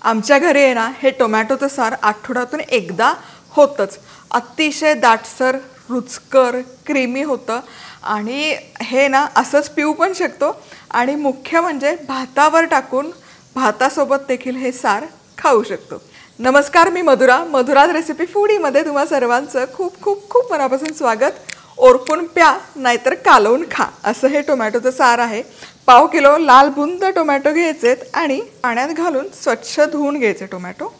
आमच्या घरी आहे ना हे टोमॅटोचं सार आठवड्यातून एकदा होतंच. अतिशय दाटसर, रुचकर, क्रीमी होतं आणि हे ना असंच पिऊ पण शकतो आणि मुख्य म्हणजे भातावर टाकून भातासोबत देखील हे सार खाऊ शकतो. नमस्कार, मी मधुराज रेसिपी फूडीमध्ये तुम्हा सर्वांचं खूप खूप खूप मनापासून स्वागत. ओरपून प्या नाहीतर कालवून खा असं हे टोमॅटोचं सार आहे. 1/2 किलो लाल बुंद टोमॅटो घ्यायचेत आणि पाण्यात घालून स्वच्छ धुवून घ्यायचे. टोमॅटो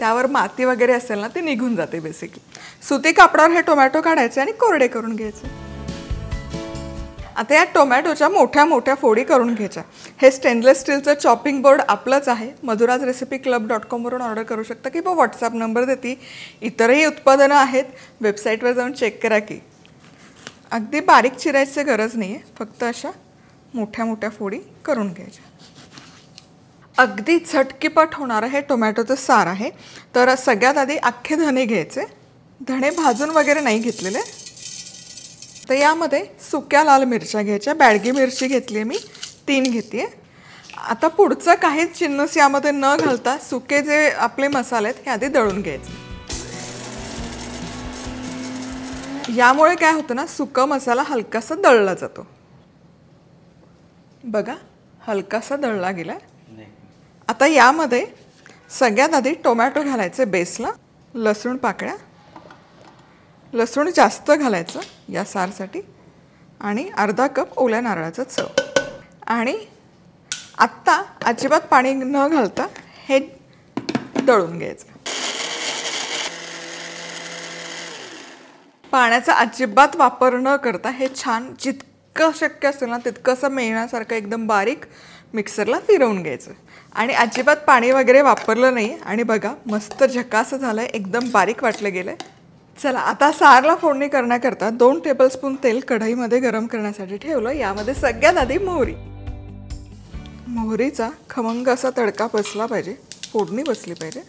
त्यावर माती वगैरे असेल ना ते निघून जाते बेसिकली. सुती कापडावर हे टोमॅटो काढायचे आणि कोरडे करून घ्यायचे. आता या टोमॅटोच्या मोठ्या मोठ्या फोडी करून घ्यायच्या. हे स्टेनलेस स्टीलचं चॉपिंग बोर्ड आपलंच आहे. madhurazrecipeclub.com वरून ऑर्डर करू शकता किंवा व्हॉट्सअप नंबर देते. इतरही उत्पादनं आहेत, वेबसाईटवर जाऊन चेक करा की. अगदी बारीक चिरायची गरज नाही आहे, फक्त अशा मोठ्या मोठ्या फोडी करून घ्यायच्या. अगदी झटकीपट होणारं हे टोमॅटोचं सार आहे. तर सगळ्यात आधी अख्खे धणे घ्यायचे. धणे भाजून वगैरे नाही घेतलेले. तर यामध्ये सुक्या लाल मिरच्या घ्यायच्या. बॅडगी मिरची घेतली आहे मी, 3 घेते आहे. आता पुढचं काहीच जिन्नस यामध्ये न घालता सुके जे आपले मसाले आहेत हे आधी दळून घ्यायचे. यामुळे काय होतं ना, सुका मसाला हलकासा दळला जातो. बघा, हलकासा दळला गेला. आता यामध्ये सगळ्यात आधी टोमॅटो घालायचे बेसला. लसूण पाकळ्या, लसूण जास्त घालायचं या सारसाठी आणि अर्धा कप ओल्या नारळाचं चव. आणि आत्ता अजिबात पाणी न घालता हे दळून घ्यायचं. पाण्याचा अजिबात वापर न करता हे छान जितकं शक्य असेल ना तितकं असं मेळण्यासारखं एकदम बारीक मिक्सरला फिरवून घ्यायचं. आणि अजिबात पाणी वगैरे वापरलं नाही. आणि बघा मस्त झकास झालं आहे, एकदम बारीक वाटलं गेलं आहे. चला आता सारला फोडणी करण्याकरता 2 टेबलस्पून तेल कढईमध्ये गरम करण्यासाठी ठेवलं. यामध्ये सगळ्यात आधी मोहरीचा खमंग असा तडका बसला पाहिजे, फोडणी बसली पाहिजे.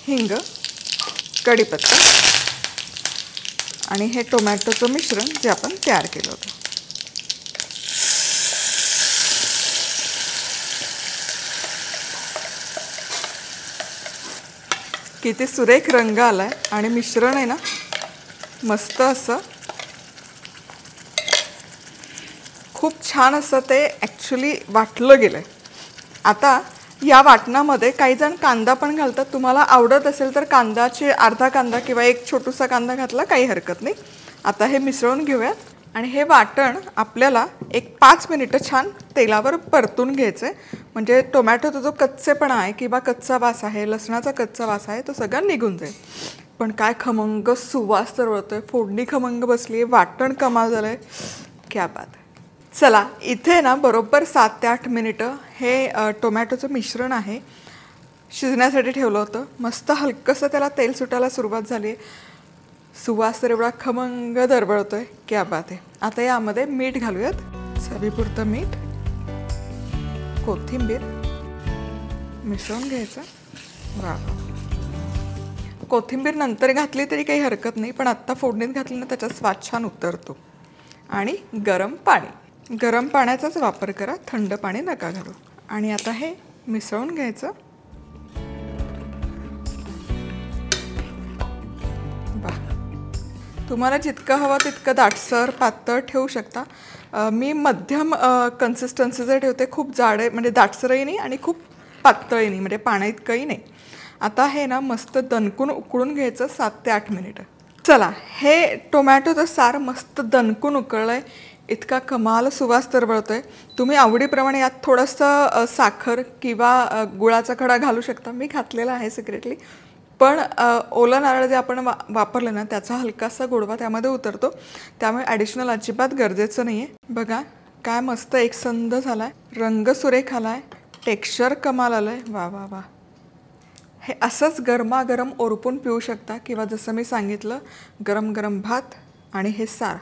हिंग, कढीपत्ता आणि हे टोमॅटोचं मिश्रण जे आपण तयार केलं होतं. किती सुरेख रंग आलाय आणि मिश्रण आहे ना मस्त असं खूप छान असं ते ॲक्च्युली वाटलं गेलं आहे. आता या वाटणामध्ये काही जण कांदा पण घालतात. तुम्हाला आवडत असेल तर कांदाचे अर्धा कांदा किंवा एक छोटूसा कांदा घातला काही हरकत नाही. आता हे मिसळून घेऊयात आणि हे वाटण आपल्याला एक 5 मिनिटं छान तेलावर परतून घ्यायचं आहे. म्हणजे टोमॅटोचा जो कच्चेपणा आहे किंवा कच्चा वास आहे, लसणाचा कच्चा वास आहे, तो सगळा निघून जाईल. पण काय खमंग सुवास तरवळतोय, फोडणी खमंग बसली आहे, वाटण कमाल झालं आहे, क्या बात. चला इथे ना बरोबर 7 ते 8 मिनिटं हे टोमॅटोचं मिश्रण आहे शिजण्यासाठी ठेवलं होतं. मस्त हलकंसं त्याला तेल सुटायला सुरुवात झाली आहे. सुवास तर एवढा खमंग दरवळतोय, क्या बात आहे. आता यामध्ये मीठ घालूयात, चवीपुरतं मीठ, कोथिंबीर मिसळून घ्यायचं. वा, कोथिंबीर नंतर घातली तरी काही हरकत नाही, पण आत्ता फोडणीत घातली ना त्याचा स्वाद छान उतरतो. आणि गरम पाणी, गरम पाण्याचाच वापर करा, थंड पाणी नका घालू. आणि आता हे मिसळून घ्यायचं. तुम्हाला जितकं हवं तितकं दाटसर पातळ ठेवू शकता. मी मध्यम कन्सिस्टन्सीचं ठेवते. खूप जाड आहे म्हणजे दाटसरही नाही आणि खूप पातळही नाही, म्हणजे पाण्या इतकंही नाही. आता हे ना मस्त दणकून उकळून घ्यायचं 7 ते 8 मिनिटं. चला हे टोमॅटोचं सार मस्त दणकून उकळलं आहे. इतका कमाल सुवास तरवळतोय. तुम्ही आवडीप्रमाणे यात थोडंसं साखर किंवा गुळाचा खडा घालू शकता. मी घातलेला आहे सिक्रेटली. पण ओलं नारळ जे आपण वापरलं ना त्याचा हलकासा गोडवा त्यामध्ये उतरतो, त्यामुळे ॲडिशनल अजिबात गरजेचं नाही आहे. बघा काय मस्त एकसंध झाला आहे, रंग सुरेख आला आहे, टेक्स्चर कमाल आलं आहे. वा वा वा. हे असंच गरमागरम ओरपून पिऊ शकता किंवा जसं मी सांगितलं गरम गरम भात आणि हे सार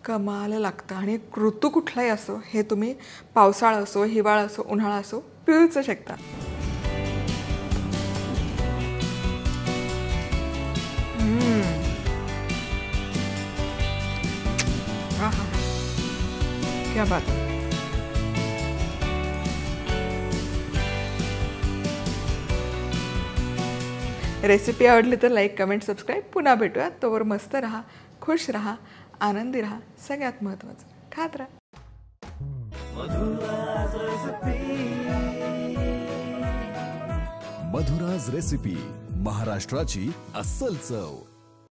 कमाल लागतं. आणि ऋतू कुठलाही असो, हे तुम्ही पावसाळा असो, हिवाळा असो, उन्हाळा असो पिऊच शकता. क्या बात. रेसिपी आवडली तर लाईक कमेंट सबस्क्राईब. पुन्हा भेटूया. तोवर मस्त राहा, खुश राहा, आनंदी राहा. सगळ्यात महत्त्वाचं खात राहा. मधुराज रेसिपी, महाराष्ट्राची अस्सल चव.